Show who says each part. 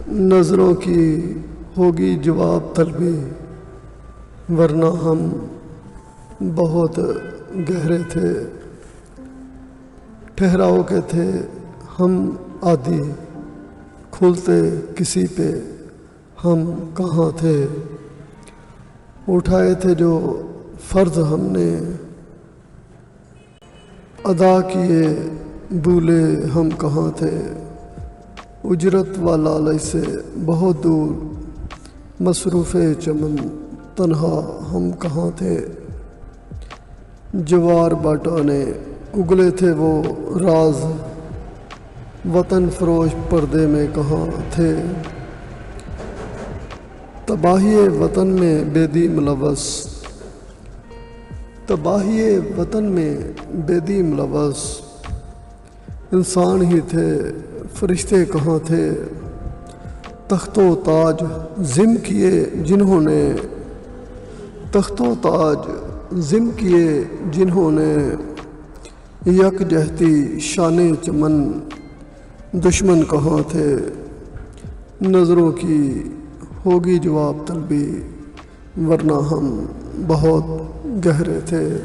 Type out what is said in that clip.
Speaker 1: نظروں کی ہوگی جواب طلبی، ورنہ ہم بہت گہرے تھے۔ ٹھہراؤ کے تھے ہم عادی، کھلتے کسی پہ ہم کہاں تھے۔ اٹھائے تھے جو فرض ہم نے ادا کیے، بھولے ہم کہاں تھے۔ اجرت و لالچ سے بہت دور، مصروف چمن تنہا ہم کہاں تھے۔ جوار باٹانے اگلے تھے وہ راز، وطن فروش پردے میں کہاں تھے۔ تباہی وطن میں بے دی ملوث، تباہی وطن میں بے دی ملوث، انسان ہی تھے فرشتے کہاں تھے۔ تخت و تاج ضم کیے جنہوں نے، تخت و تاج ضم کیے جنہوں نے، یکجہتی شان چمن دشمن کہاں تھے۔ نظروں کی ہوگی جواب طلبی، ورنہ ہم بہت گہرے تھے۔